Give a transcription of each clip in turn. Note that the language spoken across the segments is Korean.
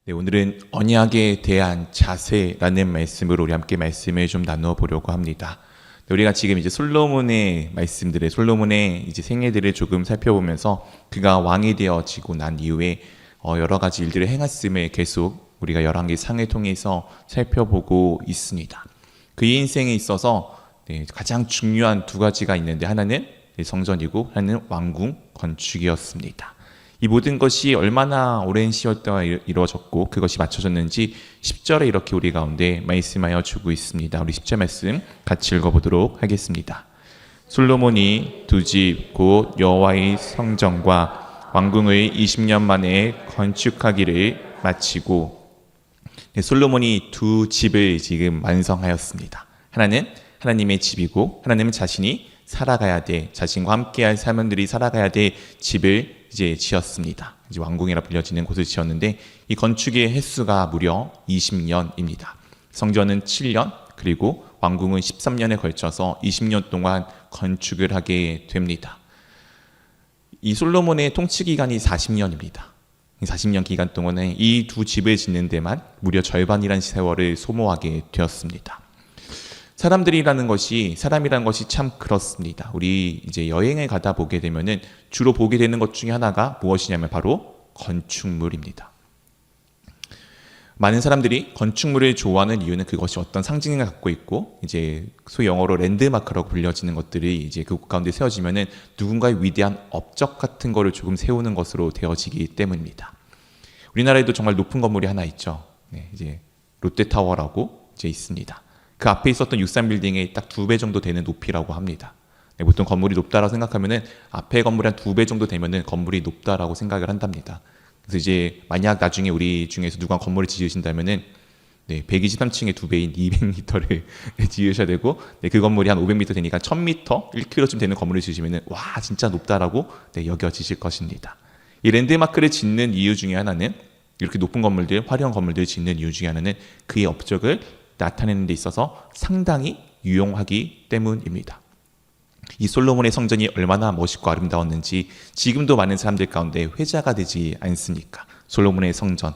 네, 오늘은 언약에 대한 자세라는 말씀으로 우리 함께 말씀을 좀 나누어 보려고 합니다. 네, 우리가 지금 이제 솔로몬의 말씀들을, 솔로몬의 이제 생애들을 조금 살펴보면서 그가 왕이 되어지고 난 이후에 여러 가지 일들을 행했음을 계속 우리가 열왕기 상을 통해서 살펴보고 있습니다. 그의 인생에 있어서 가장 중요한 두 가지가 있는데, 하나는 성전이고 하나는 왕궁 건축이었습니다. 이 모든 것이 얼마나 오랜 시월 동안 이루어졌고 그것이 맞춰졌는지 10절에 이렇게 우리 가운데 말씀하여 주고 있습니다. 우리 10절 말씀 같이 읽어보도록 하겠습니다. 솔로몬이 두 집 곧 여호와의 성전과 왕궁을 20년 만에 건축하기를 마치고, 솔로몬이 두 집을 지금 완성하였습니다. 하나는 하나님의 집이고 하나님은 자신이 살아가야 돼, 자신과 함께할 사람들이 살아가야 될 집을 이제 지었습니다. 이제 왕궁이라 불려지는 곳을 지었는데, 이 건축의 횟수가 무려 20년입니다. 성전은 7년, 그리고 왕궁은 13년에 걸쳐서 20년 동안 건축을 하게 됩니다. 이 솔로몬의 통치 기간이 40년입니다. 40년 기간 동안에 이 두 집을 짓는 데만 무려 절반이라는 세월을 소모하게 되었습니다. 사람이라는 것이 참 그렇습니다. 우리 이제 여행을 가다 보게 되면은 주로 보게 되는 것 중에 하나가 무엇이냐면 바로 건축물입니다. 많은 사람들이 건축물을 좋아하는 이유는 그것이 어떤 상징을 갖고 있고, 이제 소위 영어로 랜드마크라고 불려지는 것들이 이제 그 가운데 세워지면은 누군가의 위대한 업적 같은 거를 조금 세우는 것으로 되어지기 때문입니다. 우리나라에도 정말 높은 건물이 하나 있죠. 이제 롯데타워라고 이제 있습니다. 그 앞에 있었던 63빌딩의 딱 2배 정도 되는 높이라고 합니다. 보통 건물이 높다라고 생각하면은 앞에 건물이 한 2배 정도 되면은 건물이 높다라고 생각을 한답니다. 그래서 이제 만약 나중에 우리 중에서 누가 건물을 지으신다면은 123층의 2배인 200m를 지으셔야 되고, 그 건물이 한 500m 되니까 1000m, 1km쯤 되는 건물을 지으시면은 와, 진짜 높다라고 여겨지실 것입니다. 이 랜드마크를 짓는 이유 중에 하나는, 이렇게 높은 건물들, 화려한 건물들을 짓는 이유 중에 하나는 그의 업적을 나타내는 데 있어서 상당히 유용하기 때문입니다. 이 솔로몬의 성전이 얼마나 멋있고 아름다웠는지 지금도 많은 사람들 가운데 회자가 되지 않습니까? 솔로몬의 성전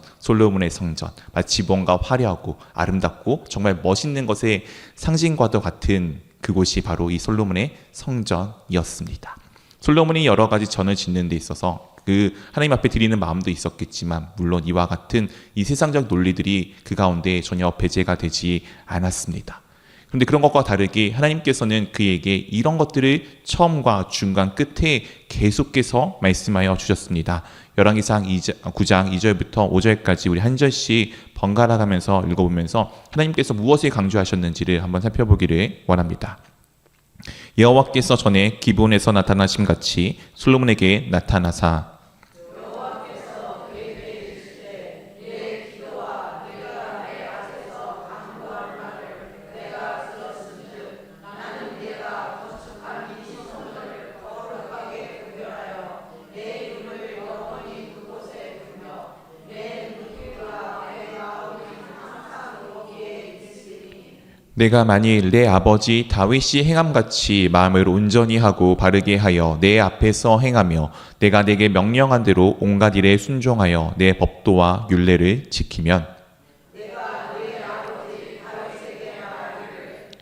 마치 뭔가 화려하고 아름답고 정말 멋있는 것의 상징과도 같은 그곳이 바로 이 솔로몬의 성전이었습니다. 솔로몬이 여러 가지 전을 짓는 데 있어서 그 하나님 앞에 드리는 마음도 있었겠지만, 물론 이와 같은 이 세상적 논리들이 그 가운데 전혀 배제가 되지 않았습니다. 그런데 그런 것과 다르게 하나님께서는 그에게 이런 것들을 처음과 중간 끝에 계속해서 말씀하여 주셨습니다. 열왕기상 9장 2절부터 5절까지 우리 한 절씩 번갈아 가면서 읽어보면서 하나님께서 무엇을 강조하셨는지를 한번 살펴보기를 원합니다. 여호와께서 전에 기브온에서 나타나심 같이 솔로몬에게 나타나사 내가 만일 내 아버지 다윗이 행함같이 마음을 온전히 하고 바르게 하여 내 앞에서 행하며 내가 내게 명령한 대로 온갖 일에 순종하여 내 법도와 율례를 지키면,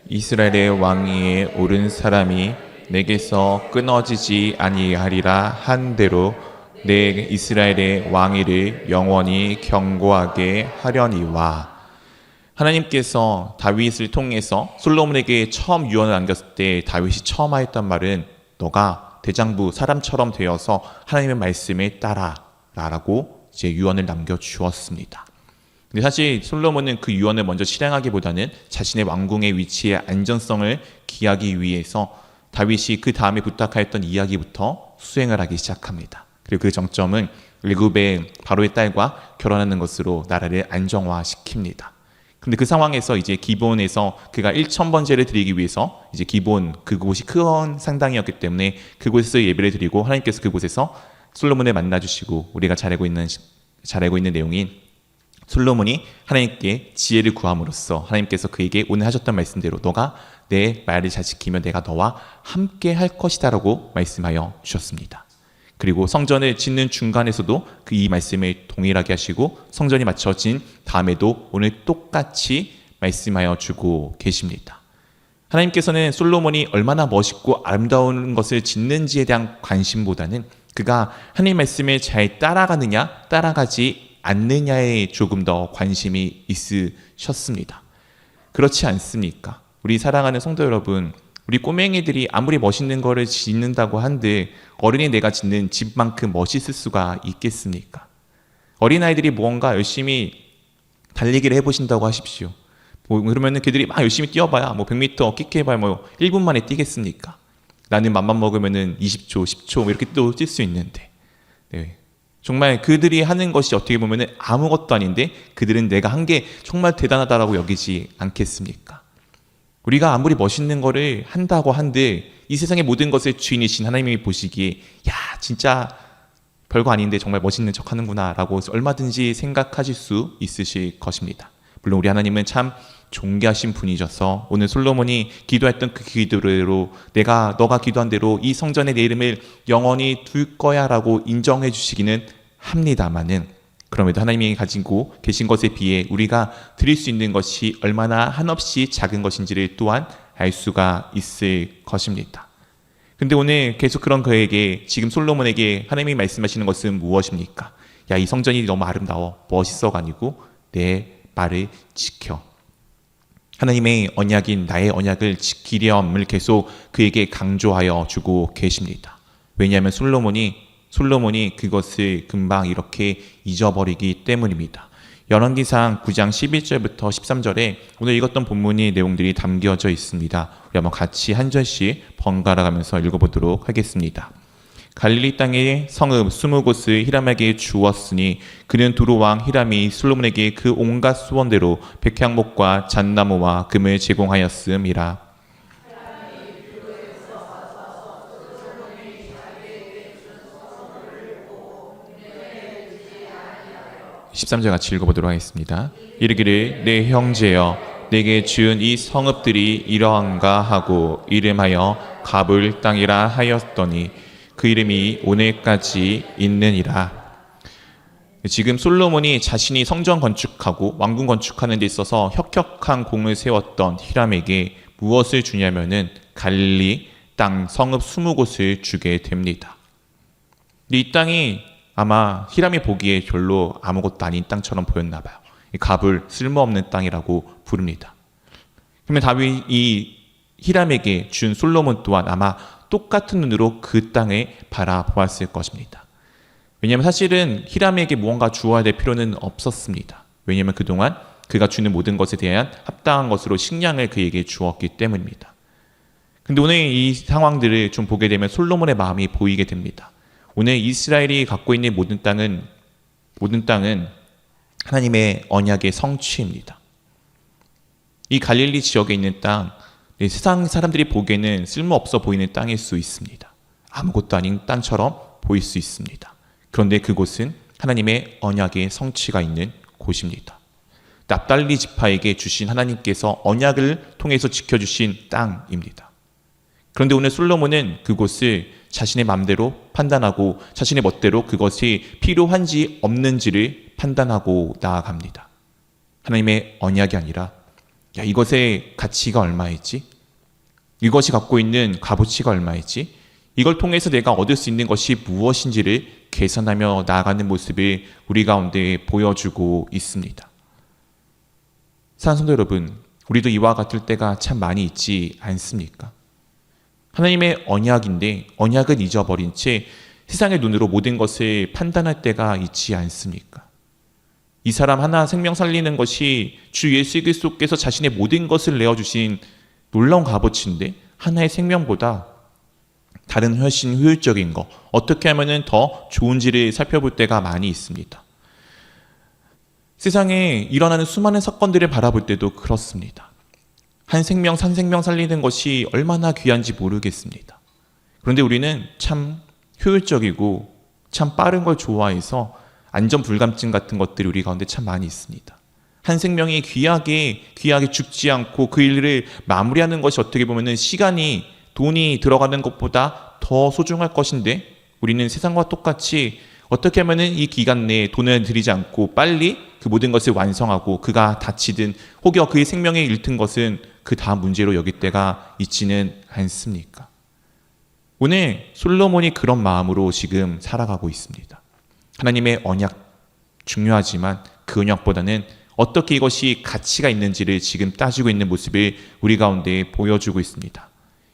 이스라엘의 왕위에 오른 사람이 내게서 끊어지지 아니하리라 한 대로 내 이스라엘의 왕위를 영원히 견고하게 하려니와. 하나님께서 다윗을 통해서 솔로몬에게 처음 유언을 남겼을 때 다윗이 처음 하였던 말은 너가 대장부 사람처럼 되어서 하나님의 말씀에 따라라고 이제 유언을 남겨주었습니다. 근데 사실 솔로몬은 그 유언을 먼저 실행하기보다는 자신의 왕궁의 위치의 안전성을 기하기 위해서 다윗이 그 다음에 부탁하였던 이야기부터 수행을 하기 시작합니다. 그리고 그 정점은 애굽의 바로의 딸과 결혼하는 것으로 나라를 안정화시킵니다. 근데 그 상황에서 이제 기브온에서 그가 1000번제를 드리기 위해서 이제 기브온 그곳이 큰 상당이었기 때문에 그곳에서 예배를 드리고, 하나님께서 그곳에서 솔로몬을 만나 주시고, 우리가 잘 알고 있는 내용인 솔로몬이 하나님께 지혜를 구함으로써 하나님께서 그에게 오늘 하셨던 말씀대로 너가 내 말을 잘 지키면 내가 너와 함께 할 것이다라고 말씀하여 주셨습니다. 그리고 성전을 짓는 중간에서도 그 이 말씀을 동일하게 하시고 성전이 마쳐진 다음에도 오늘 똑같이 말씀하여 주고 계십니다. 하나님께서는 솔로몬이 얼마나 멋있고 아름다운 것을 짓는지에 대한 관심보다는 그가 하나님 말씀을 잘 따라가느냐 따라가지 않느냐에 조금 더 관심이 있으셨습니다. 그렇지 않습니까? 우리 사랑하는 성도 여러분, 우리 꼬맹이들이 아무리 멋있는 거를 짓는다고 한들 어른이 내가 짓는 집만큼 멋있을 수가 있겠습니까? 어린아이들이 무언가 열심히 달리기를 해보신다고 하십시오. 그러면은 그들이 막 열심히 뛰어봐야 100m 끽해봐야 1분 만에 뛰겠습니까? 나는 맘만 먹으면은 20초, 10초 이렇게 또 뛸 수 있는데, 네. 정말 그들이 하는 것이 어떻게 보면은 아무것도 아닌데 그들은 내가 한 게 정말 대단하다라고 여기지 않겠습니까? 우리가 아무리 멋있는 거를 한다고 한들 이 세상의 모든 것의 주인이신 하나님이 보시기에 야 진짜 별거 아닌데 정말 멋있는 척 하는구나 라고 얼마든지 생각하실 수 있으실 것입니다. 물론 우리 하나님은 참 존귀하신 분이셔서 오늘 솔로몬이 기도했던 그 기도대로 너가 기도한 대로 이 성전에 내 이름을 영원히 둘 거야 라고 인정해 주시기는 합니다마는, 그럼에도 하나님이 가지고 계신 것에 비해 우리가 드릴 수 있는 것이 얼마나 한없이 작은 것인지를 또한 알 수가 있을 것입니다. 근데 오늘 계속 그런 그에게, 지금 솔로몬에게 하나님이 말씀하시는 것은 무엇입니까? 야, 이 성전이 너무 아름다워, 멋있어가 아니고 내 말을 지켜. 하나님의 언약인 나의 언약을 지키렴을 계속 그에게 강조하여 주고 계십니다. 왜냐하면 솔로몬이 그것을 금방 이렇게 잊어버리기 때문입니다. 열왕기상 9장 11절부터 13절에 오늘 읽었던 본문의 내용들이 담겨져 있습니다. 우리 한번 같이 한 절씩 번갈아 가면서 읽어보도록 하겠습니다. 갈릴리 땅의 성읍 20곳을 히람에게 주었으니 그는 두로 왕 히람이 솔로몬에게 그 온갖 수원대로 백향목과 잣나무와 금을 제공하였음이라. 13절 같이 읽어보도록 하겠습니다. 이르기를 내 형제여 내게 지은 이 성읍들이 이러한가 하고 이름하여 가불 땅이라 하였더니 그 이름이 오늘까지 있느니라. 지금 솔로몬이 자신이 성전 건축하고 왕궁 건축하는 데 있어서 혁혁한 공을 세웠던 히람에게 무엇을 주냐면은 갈릴리 땅 성읍 20곳을 주게 됩니다. 이 땅이 아마 히람이 보기에 별로 아무것도 아닌 땅처럼 보였나 봐요. 가불, 쓸모없는 땅이라고 부릅니다. 그러면 다윗이 히람에게 준 솔로몬 또한 아마 똑같은 눈으로 그 땅을 바라보았을 것입니다. 왜냐하면 사실은 히람에게 무언가 주어야 될 필요는 없었습니다. 왜냐하면 그동안 그가 주는 모든 것에 대한 합당한 것으로 식량을 그에게 주었기 때문입니다. 근데 오늘 이 상황들을 좀 보게 되면 솔로몬의 마음이 보이게 됩니다. 오늘 이스라엘이 갖고 있는 모든 땅은 하나님의 언약의 성취입니다. 이 갈릴리 지역에 있는 땅, 세상 사람들이 보기에는 쓸모없어 보이는 땅일 수 있습니다. 아무것도 아닌 땅처럼 보일 수 있습니다. 그런데 그곳은 하나님의 언약의 성취가 있는 곳입니다. 납달리 지파에게 주신 하나님께서 언약을 통해서 지켜주신 땅입니다. 그런데 오늘 솔로몬은 그곳을 자신의 마음대로 판단하고 자신의 멋대로 그것이 필요한지 없는지를 판단하고 나아갑니다. 하나님의 언약이 아니라 야, 이것의 가치가 얼마이지? 이것이 갖고 있는 값어치가 얼마이지? 이걸 통해서 내가 얻을 수 있는 것이 무엇인지를 계산하며 나아가는 모습을 우리 가운데 보여주고 있습니다. 사랑하는 성도 여러분, 우리도 이와 같을 때가 참 많이 있지 않습니까? 하나님의 언약인데 언약을 잊어버린 채 세상의 눈으로 모든 것을 판단할 때가 있지 않습니까? 이 사람 하나 생명 살리는 것이 주 예수 그리스도께서 자신의 모든 것을 내어주신 놀라운 값어치인데 하나의 생명보다 다른 훨씬 효율적인 거, 어떻게 하면 더 좋은지를 살펴볼 때가 많이 있습니다. 세상에 일어나는 수많은 사건들을 바라볼 때도 그렇습니다. 한 생명 살리는 것이 얼마나 귀한지 모르겠습니다. 그런데 우리는 참 효율적이고 참 빠른 걸 좋아해서 안전 불감증 같은 것들이 우리 가운데 참 많이 있습니다. 한 생명이 귀하게 죽지 않고 그 일을 마무리하는 것이 어떻게 보면 시간이 돈이 들어가는 것보다 더 소중할 것인데 우리는 세상과 똑같이 어떻게 하면은 이 기간 내에 돈을 들이지 않고 빨리 그 모든 것을 완성하고 그가 다치든 혹여 그의 생명에 잃든 것은 그 다음 문제로 여길 때가 있지는 않습니까? 오늘 솔로몬이 그런 마음으로 지금 살아가고 있습니다. 하나님의 언약 중요하지만 그 언약보다는 어떻게 이것이 가치가 있는지를 지금 따지고 있는 모습을 우리 가운데 보여주고 있습니다.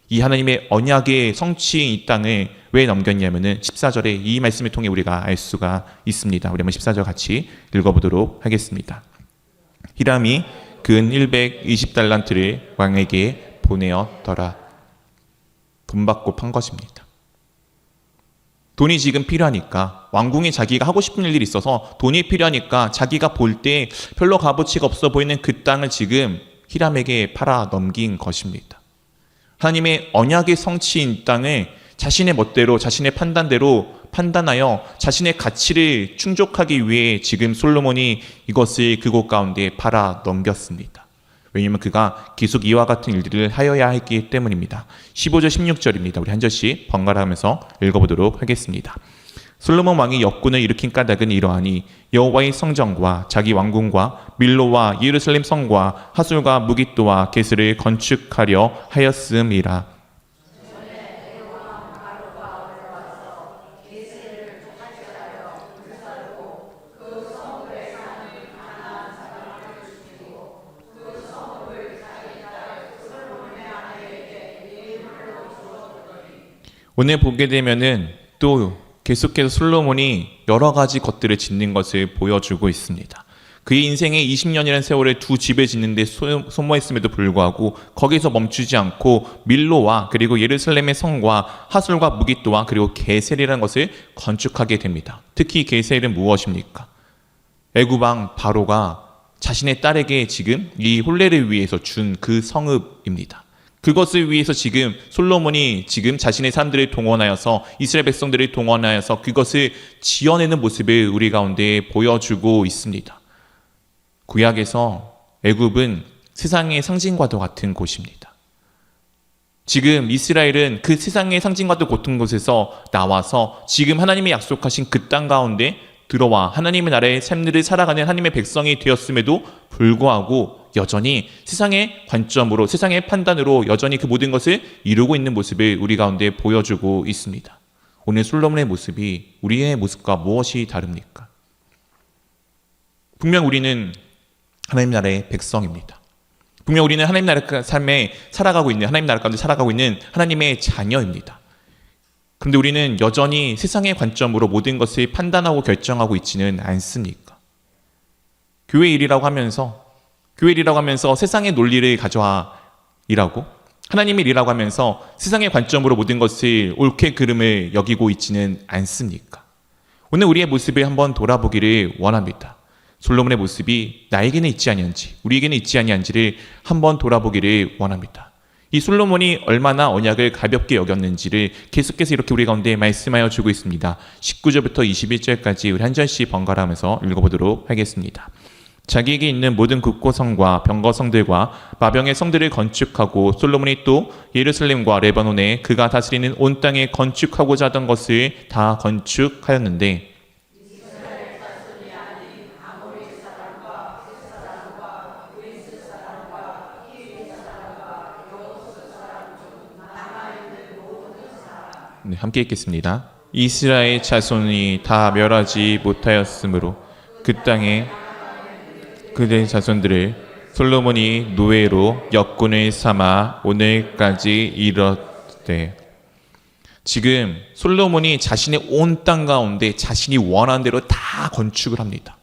이 하나님의 언약의 성취인 이 땅을 왜 넘겼냐면은 14절에 이 말씀을 통해 우리가 알 수가 있습니다. 우리 한번 14절 같이 읽어보도록 하겠습니다. 히람이 근 120달란트를 왕에게 보내었더라. 돈 받고 판 것입니다. 돈이 지금 필요하니까, 왕궁에 자기가 하고 싶은 일들이 있어서 돈이 필요하니까 자기가 볼 때 별로 값어치가 없어 보이는 그 땅을 지금 히람에게 팔아 넘긴 것입니다. 하나님의 언약의 성취인 땅을 자신의 멋대로, 자신의 판단대로 판단하여 자신의 가치를 충족하기 위해 지금 솔로몬이 이것을 그곳 가운데 팔아 넘겼습니다. 왜냐하면 그가 계속 이와 같은 일들을 하여야 했기 때문입니다. 15절 16절입니다. 우리 한 절씩 번갈아 하면서 읽어보도록 하겠습니다. 솔로몬 왕이 역군을 일으킨 까닭은 이러하니 여호와의 성전과 자기 왕궁과 밀로와 예루살렘 성과 하술과 무깃도와 게스를 건축하려 하였음이라. 오늘 보게 되면은 또 계속해서 솔로몬이 여러 가지 것들을 짓는 것을 보여주고 있습니다. 그의 인생의 20년이라는 세월에 두 집을 짓는데 소모했음에도 불구하고 거기서 멈추지 않고 밀로와 그리고 예루살렘의 성과 하술과 무깃도와 그리고 게셀이라는 것을 건축하게 됩니다. 특히 게셀은 무엇입니까? 애굽왕 바로가 자신의 딸에게 지금 이 혼례를 위해서 준 그 성읍입니다. 그것을 위해서 지금 솔로몬이 지금 자신의 사람들을 동원하여서 이스라엘 백성들을 동원하여서 그것을 지어내는 모습을 우리 가운데 보여주고 있습니다. 구약에서 애굽은 세상의 상징과도 같은 곳입니다. 지금 이스라엘은 그 세상의 상징과도 같은 곳에서 나와서 지금 하나님이 약속하신 그 땅 가운데 들어와 하나님의 나라의 삶들을 살아가는 하나님의 백성이 되었음에도 불구하고 여전히 세상의 관점으로, 세상의 판단으로 여전히 그 모든 것을 이루고 있는 모습을 우리 가운데 보여주고 있습니다. 오늘 솔로몬의 모습이 우리의 모습과 무엇이 다릅니까? 분명 우리는 하나님 나라의 백성입니다. 분명 우리는 하나님 나라 삶에 살아가고 있는, 하나님 나라 가운데 살아가고 있는 하나님의 자녀입니다. 그런데 우리는 여전히 세상의 관점으로 모든 것을 판단하고 결정하고 있지는 않습니까? 교회 일이라고 하면서 세상의 논리를 가져와 일하고 하나님의 일이라고 하면서 세상의 관점으로 모든 것을 옳게 그름을 여기고 있지는 않습니까? 오늘 우리의 모습을 한번 돌아보기를 원합니다. 솔로몬의 모습이 나에게는 있지 아니한지, 우리에게는 있지 아니한지를 한번 돌아보기를 원합니다. 이 솔로몬이 얼마나 언약을 가볍게 여겼는지를 계속해서 이렇게 우리 가운데 말씀하여 주고 있습니다. 19절부터 21절까지 우리 한 절씩 번갈아 하면서 읽어보도록 하겠습니다. 자기에게 있는 모든 굽고 성과 병거 성들과 마병의 성들을 건축하고 솔로몬이 또 예루살렘과 레바논에 그가 다스리는 온 땅에 건축하고자 하던 것을 다 건축하였는데 네, 함께 읽겠습니다. 이스라엘 자손이 다 멸하지 못하였으므로 그 땅에 그들의 자손들을 솔로몬이 노예로 역군을 삼아 오늘까지 이르되. 지금 솔로몬이 자신의 온 땅 가운데 자신이 원하는 대로 다 건축을 합니다.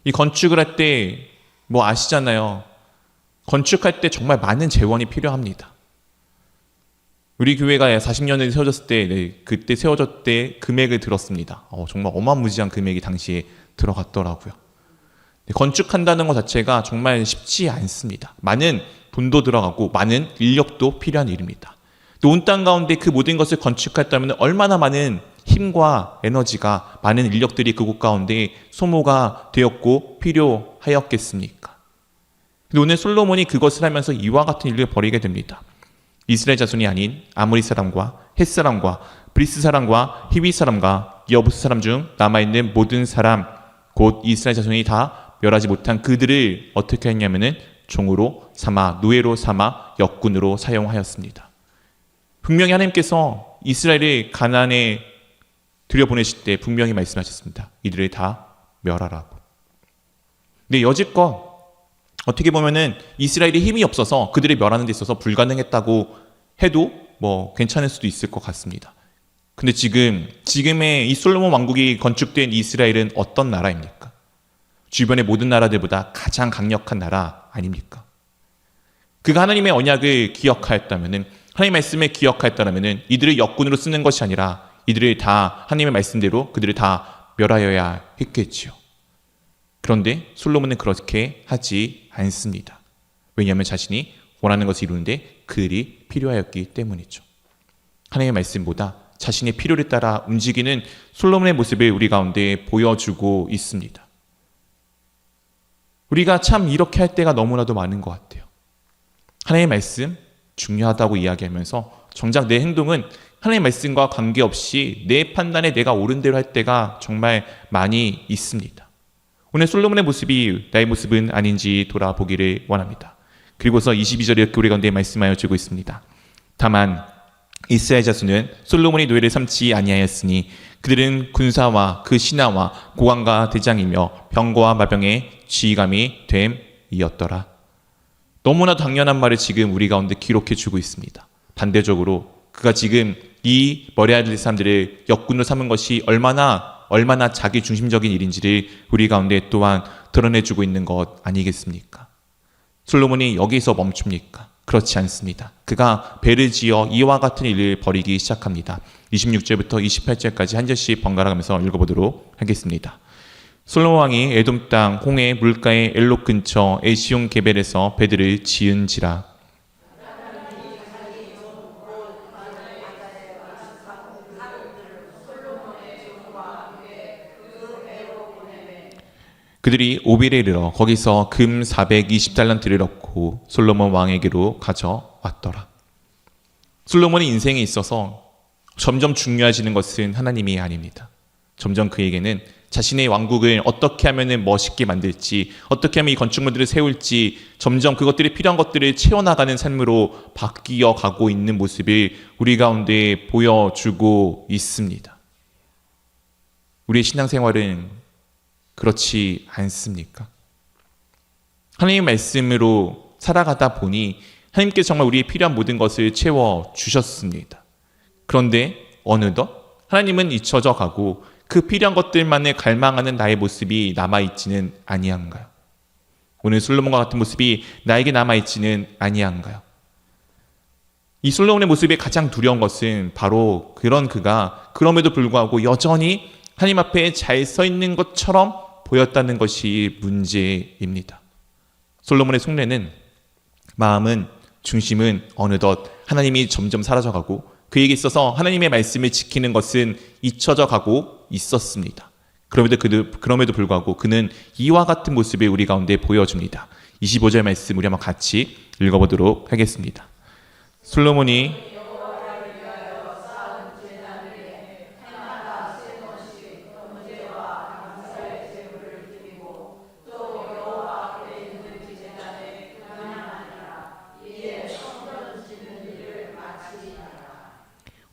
이 건축을 할 때 뭐 아시잖아요. 건축할 때 정말 많은 재원이 필요합니다. 우리 교회가 40년에 세워졌을 때, 그때 세워졌을 때 금액을 들었습니다. 정말 어마무지한 금액이 당시에 들어갔더라고요. 건축한다는 것 자체가 정말 쉽지 않습니다. 많은 돈도 들어가고 많은 인력도 필요한 일입니다. 온 땅 가운데 그 모든 것을 건축했다면 얼마나 많은 힘과 에너지가, 많은 인력들이 그곳 가운데 소모가 되었고 필요하였겠습니까? 근데 오늘 솔로몬이 그것을 하면서 이와 같은 일을 벌이게 됩니다. 이스라엘 자손이 아닌 아모리 사람과 헷 사람과 브리스 사람과 히위 사람과 여부스 사람 중 남아있는 모든 사람 곧 이스라엘 자손이 다 멸하지 못한 그들을 어떻게 했냐면은 종으로 삼아 노예로 삼아 역군으로 사용하였습니다. 분명히 하나님께서 이스라엘을 가나안에 들여보내실 때 분명히 말씀하셨습니다. 이들을 다 멸하라고. 근데 여지껏 어떻게 보면은 이스라엘이 힘이 없어서 그들을 멸하는 데 있어서 불가능했다고 해도 뭐 괜찮을 수도 있을 것 같습니다. 근데 지금의 이 솔로몬 왕국이 건축된 이스라엘은 어떤 나라입니까? 주변의 모든 나라들보다 가장 강력한 나라 아닙니까? 그가 하나님의 언약을 기억하였다면은, 하나님의 말씀을 기억하였다면은 이들을 역군으로 쓰는 것이 아니라 이들을 다 하나님의 말씀대로 그들을 다 멸하여야 했겠지요. 그런데 솔로몬은 그렇게 하지 않습니다. 왜냐하면 자신이 원하는 것을 이루는데 그들이 필요하였기 때문이죠. 하나님의 말씀보다 자신의 필요를 따라 움직이는 솔로몬의 모습을 우리 가운데 보여주고 있습니다. 우리가 참 이렇게 할 때가 너무나도 많은 것 같아요. 하나님의 말씀 중요하다고 이야기하면서 정작 내 행동은 하나님의 말씀과 관계없이 내 판단에 내가 옳은 대로 할 때가 정말 많이 있습니다. 오늘 솔로몬의 모습이 나의 모습은 아닌지 돌아보기를 원합니다. 그리고서 22절에 이렇게 우리 가운데 말씀하여 주고 있습니다. 다만 이스라엘 자손은 솔로몬이 노예를 삼지 아니하였으니 그들은 군사와 그 신하와 고관과 대장이며 병거와 마병의 지휘감이 됨이었더라. 너무나 당연한 말을 지금 우리 가운데 기록해 주고 있습니다. 반대적으로 그가 지금 이 머리아야 될 사람들을 역군으로 삼은 것이 얼마나 자기 중심적인 일인지를 우리 가운데 또한 드러내주고 있는 것 아니겠습니까? 솔로몬이 여기서 멈춥니까? 그렇지 않습니다. 그가 배를 지어 이와 같은 일을 벌이기 시작합니다. 26절부터 28절까지 한 절씩 번갈아 가면서 읽어보도록 하겠습니다. 솔로몬 왕이 에돔 땅 홍해 물가의 엘록 근처 에시온 게벨에서 배들을 지은지라. 그들이 오빌에 이르러 거기서 금 420달란트를 얻고 솔로몬 왕에게로 가져왔더라. 솔로몬의 인생에 있어서 점점 중요해지는 것은 하나님이 아닙니다. 점점 그에게는 자신의 왕국을 어떻게 하면 멋있게 만들지, 어떻게 하면 이 건축물들을 세울지, 점점 그것들이 필요한 것들을 채워나가는 삶으로 바뀌어 가고 있는 모습을 우리 가운데 보여주고 있습니다. 우리의 신앙생활은 그렇지 않습니까? 하나님의 말씀으로 살아가다 보니 하나님께서 정말 우리의 필요한 모든 것을 채워주셨습니다. 그런데 어느덧 하나님은 잊혀져 가고 그 필요한 것들만을 갈망하는 나의 모습이 남아있지는 아니한가요? 오늘 솔로몬과 같은 모습이 나에게 남아있지는 아니한가요? 이 솔로몬의 모습이 가장 두려운 것은 바로 그가 그럼에도 불구하고 여전히 하나님 앞에 잘 서 있는 것처럼 보였다는 것이 문제입니다. 솔로몬의 속내는, 마음은, 중심은 어느덧 하나님이 점점 사라져가고 그에게 있어서 하나님의 말씀을 지키는 것은 잊혀져 가고 있었습니다. 그럼에도 불구하고 그는 이와 같은 모습을 우리 가운데 보여줍니다. 25절 말씀 우리 한번 같이 읽어보도록 하겠습니다. 솔로몬이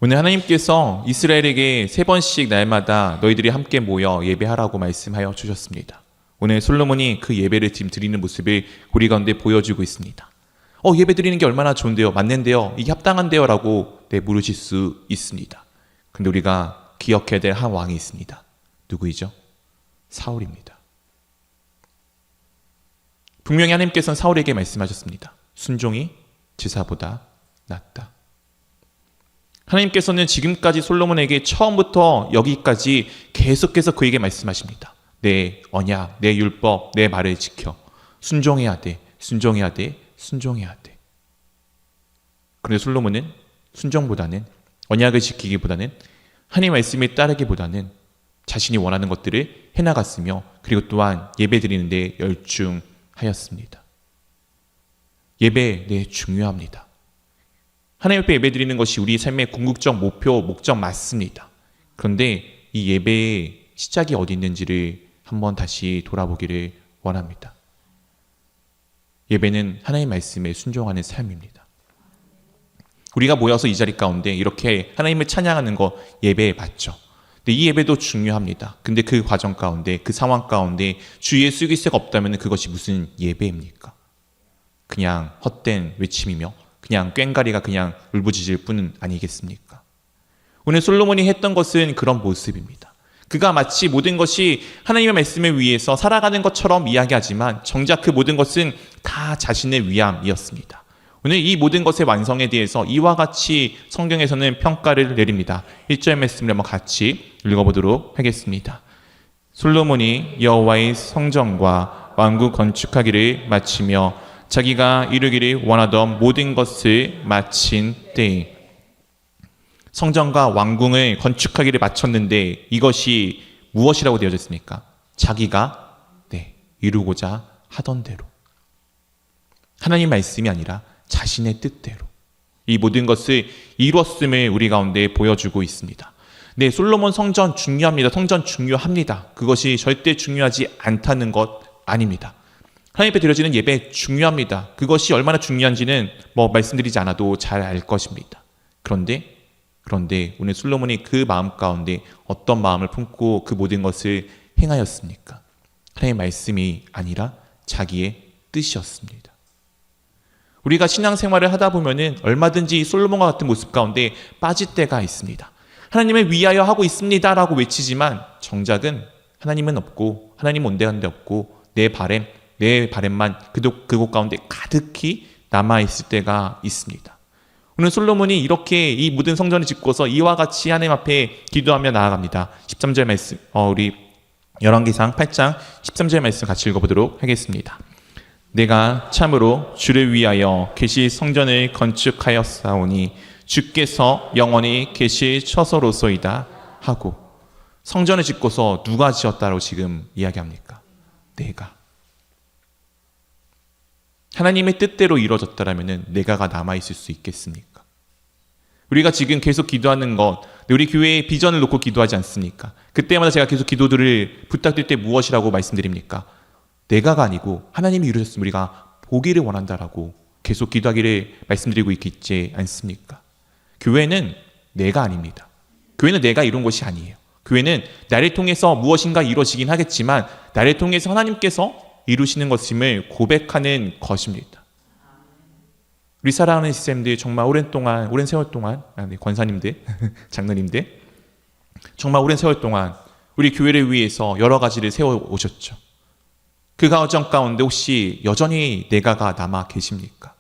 오늘 하나님께서 이스라엘에게 3번씩 날마다 너희들이 함께 모여 예배하라고 말씀하여 주셨습니다. 오늘 솔로몬이 그 예배를 지금 드리는 모습을 우리 가운데 보여주고 있습니다. 예배 드리는 게 얼마나 좋은데요, 맞는데요, 이게 합당한데요 라고 물으실 수 있습니다. 근데 우리가 기억해야 될 한 왕이 있습니다. 누구이죠? 사울입니다. 분명히 하나님께서는 사울에게 말씀하셨습니다. 순종이 제사보다 낫다. 하나님께서는 지금까지 솔로몬에게 처음부터 여기까지 계속해서 그에게 말씀하십니다. 내 언약, 내 율법, 내 말을 지켜. 순종해야 돼. 순종해야 돼. 순종해야 돼. 그런데 솔로몬은 순종보다는, 언약을 지키기보다는, 하나님의 말씀에 따르기보다는 자신이 원하는 것들을 해나갔으며 그리고 또한 예배 드리는 데 열중하였습니다. 예배 중요합니다. 하나님 앞에 예배드리는 것이 우리 삶의 궁극적 목표, 목적 맞습니다. 그런데 이 예배의 시작이 어디 있는지를 한번 다시 돌아보기를 원합니다. 예배는 하나님의 말씀에 순종하는 삶입니다. 우리가 모여서 이 자리 가운데 이렇게 하나님을 찬양하는 거 예배에 맞죠. 근데 이 예배도 중요합니다. 근데 그 과정 가운데, 그 상황 가운데 주 예수 그리스도가 없다면 그것이 무슨 예배입니까? 그냥 헛된 외침이며 그냥 꽹가리가 그냥 울부짖을 뿐은 아니겠습니까? 오늘 솔로몬이 했던 것은 그런 모습입니다. 그가 마치 모든 것이 하나님의 말씀을 위해서 살아가는 것처럼 이야기하지만 정작 그 모든 것은 다 자신의 위함이었습니다. 오늘 이 모든 것의 완성에 대해서 이와 같이 성경에서는 평가를 내립니다. 1절 말씀을 한번 같이 읽어보도록 하겠습니다. 솔로몬이 여호와의 성전과 왕궁 건축하기를 마치며 자기가 이루기를 원하던 모든 것을 마친 때에, 성전과 왕궁을 건축하기를 마쳤는데 이것이 무엇이라고 되어져 있습니까? 자기가 이루고자 하던 대로, 하나님 말씀이 아니라 자신의 뜻대로 이 모든 것을 이루었음을 우리 가운데 보여주고 있습니다. 네, 솔로몬 성전 중요합니다. 성전 중요합니다. 그것이 절대 중요하지 않다는 것 아닙니다. 하나님 앞에 드려지는 예배 중요합니다. 그것이 얼마나 중요한지는 말씀드리지 않아도 잘 알 것입니다. 그런데 오늘 솔로몬이 그 마음 가운데 어떤 마음을 품고 그 모든 것을 행하였습니까? 하나님의 말씀이 아니라 자기의 뜻이었습니다. 우리가 신앙생활을 하다 보면은 얼마든지 솔로몬과 같은 모습 가운데 빠질 때가 있습니다. 하나님을 위하여 하고 있습니다라고 외치지만 정작은 하나님은 없고 하나님 온데간데 없고 내 바램만 그곳 가운데 가득히 남아있을 때가 있습니다. 오늘 솔로몬이 이렇게 이 모든 성전을 짓고서 이와 같이 하나님 앞에 기도하며 나아갑니다. 13절 말씀, 우리 열왕기상 8장 13절 말씀 같이 읽어보도록 하겠습니다. 내가 참으로 주를 위하여 계실 성전을 건축하였사오니 주께서 영원히 계실 처소로소이다 하고, 성전을 짓고서 누가 지었다고 지금 이야기합니까? 내가. 하나님의 뜻대로 이루어졌다라면 내가가 남아있을 수 있겠습니까? 우리가 지금 계속 기도하는 것, 우리 교회의 비전을 놓고 기도하지 않습니까? 그때마다 제가 계속 기도들을 부탁드릴 때 무엇이라고 말씀드립니까? 내가가 아니고 하나님이 이루셨으면 우리가 보기를 원한다라고 계속 기도하기를 말씀드리고 있지 않습니까? 교회는 내가 아닙니다. 교회는 내가 이룬 것이 아니에요. 교회는 나를 통해서 무엇인가 이루어지긴 하겠지만 나를 통해서 하나님께서 이루시는 것임을 고백하는 것입니다. 우리 사랑하는 시스템들 정말 오랜 세월 동안 권사님들, 장로님들 정말 오랜 세월 동안 우리 교회를 위해서 여러 가지를 세워오셨죠. 그 과정 가운데 혹시 여전히 내가가 남아 계십니까?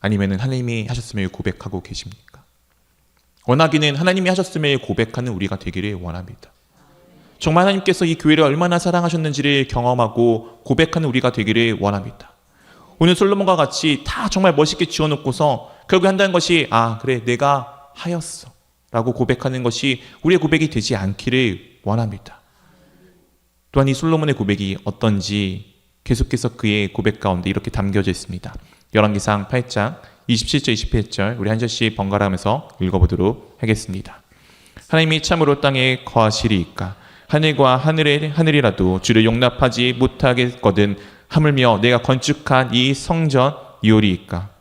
아니면 하나님이 하셨음을 고백하고 계십니까? 원하기는 하나님이 하셨음을 고백하는 우리가 되기를 원합니다. 정말 하나님께서 이 교회를 얼마나 사랑하셨는지를 경험하고 고백하는 우리가 되기를 원합니다. 오늘 솔로몬과 같이 다 정말 멋있게 지어놓고서 결국 한다는 것이 그래 내가 하였어 라고 고백하는 것이 우리의 고백이 되지 않기를 원합니다. 또한 이 솔로몬의 고백이 어떤지 계속해서 그의 고백 가운데 이렇게 담겨져 있습니다. 열왕기상 8장 27절 28절 우리 한 절씩 번갈아 가면서 읽어보도록 하겠습니다. 하나님이 참으로 땅에 거하시리이까? 하늘과 하늘이라도 주를 용납하지 못하겠거든 하물며 내가 건축한 이 성전이오리이까?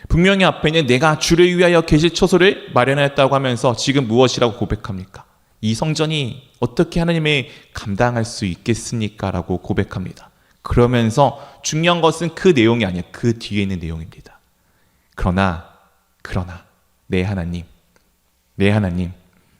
분명히 앞에는 내가 주를 위하여 계실 처소를 마련하였다고 하면서 지금 무엇이라고 고백합니까? 이 성전이 어떻게 하나님의 감당할 수 있겠습니까? 라고 고백합니다. 그러면서 중요한 것은 그 내용이 아니에요. 그 뒤에 있는 내용입니다. 그러나 내 하나님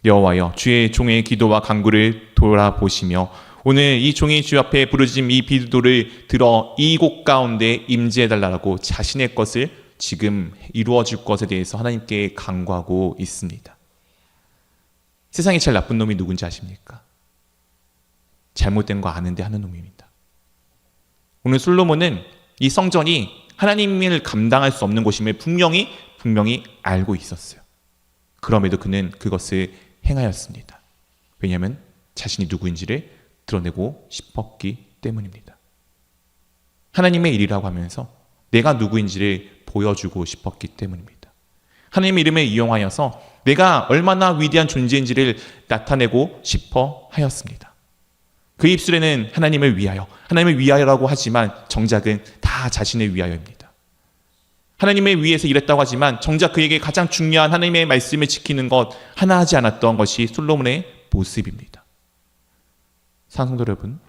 여호와여 주의 종의 기도와 간구를 돌아보시며 오늘 이 종이 주 앞에 부르짖은 이 기도를 들어 이곳 가운데 임재해달라고 자신의 것을 지금 이루어질 것에 대해서 하나님께 간구하고 있습니다. 세상에 제일 나쁜 놈이 누군지 아십니까? 잘못된 거 아는데 하는 놈입니다. 오늘 솔로몬은 이 성전이 하나님을 감당할 수 없는 곳임을 분명히 분명히 알고 있었어요. 그럼에도 그는 그것을 행하였습니다. 왜냐하면 자신이 누구인지를 드러내고 싶었기 때문입니다. 하나님의 일이라고 하면서 내가 누구인지를 보여주고 싶었기 때문입니다. 하나님의 이름을 이용하여서 내가 얼마나 위대한 존재인지를 나타내고 싶어 하였습니다. 그 입술에는 하나님을 위하여라고 하지만 정작은 다 자신을 위하여입니다. 하나님의 위에서 일했다고 하지만 정작 그에게 가장 중요한 하나님의 말씀을 지키는 것 하나 하지 않았던 것이 솔로몬의 모습입니다. 사랑하는 성도 여러분,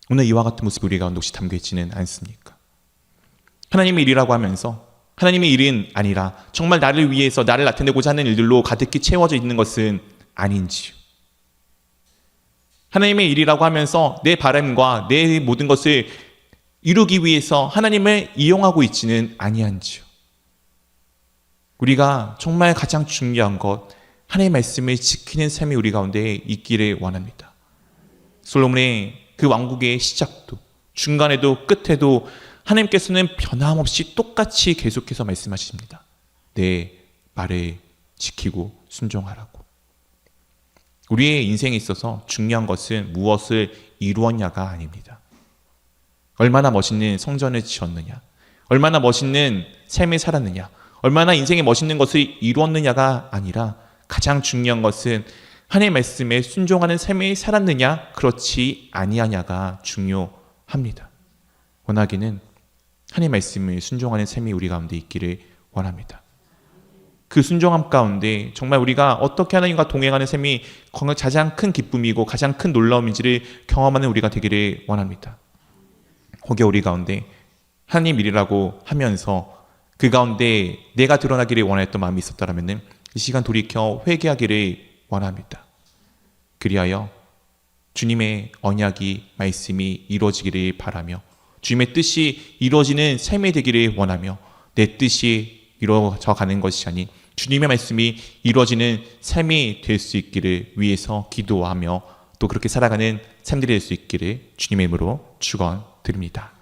오늘 이와 같은 모습이 우리 가운데 혹시 담겨있지는 않습니까? 하나님의 일이라고 하면서 하나님의 일은 아니라 정말 나를 위해서 나를 나타내고자 하는 일들로 가득히 채워져 있는 것은 아닌지요? 하나님의 일이라고 하면서 내 바람과 내 모든 것을 이루기 위해서 하나님을 이용하고 있지는 아니한지요? 우리가 정말 가장 중요한 것, 하나님의 말씀을 지키는 삶이 우리 가운데 있기를 원합니다. 솔로몬의 그 왕국의 시작도 중간에도 끝에도 하나님께서는 변함없이 똑같이 계속해서 말씀하십니다. 내 말을 지키고 순종하라고. 우리의 인생에 있어서 중요한 것은 무엇을 이루었냐가 아닙니다. 얼마나 멋있는 성전을 지었느냐, 얼마나 멋있는 삶을 살았느냐, 얼마나 인생에 멋있는 것을 이루었느냐가 아니라 가장 중요한 것은 하나님의 말씀에 순종하는 삶을 살았느냐, 그렇지 아니하냐가 중요합니다. 원하기는 하나님의 말씀을 순종하는 삶이 우리 가운데 있기를 원합니다. 그 순종함 가운데 정말 우리가 어떻게 하나님과 동행하는 삶이 가장 큰 기쁨이고 가장 큰 놀라움인지를 경험하는 우리가 되기를 원합니다. 혹여 우리 가운데 하나님 일이라고 하면서 그 가운데 내가 드러나기를 원했던 마음이 있었다면 이 시간 돌이켜 회개하기를 원합니다. 그리하여 주님의 언약이 말씀이 이루어지기를 바라며 주님의 뜻이 이루어지는 삶이 되기를 원하며 내 뜻이 이루어져 가는 것이 아닌 주님의 말씀이 이루어지는 삶이 될 수 있기를 위해서 기도하며 또 그렇게 살아가는 삶들이 될 수 있기를 주님의 이름으로 축원드립니다.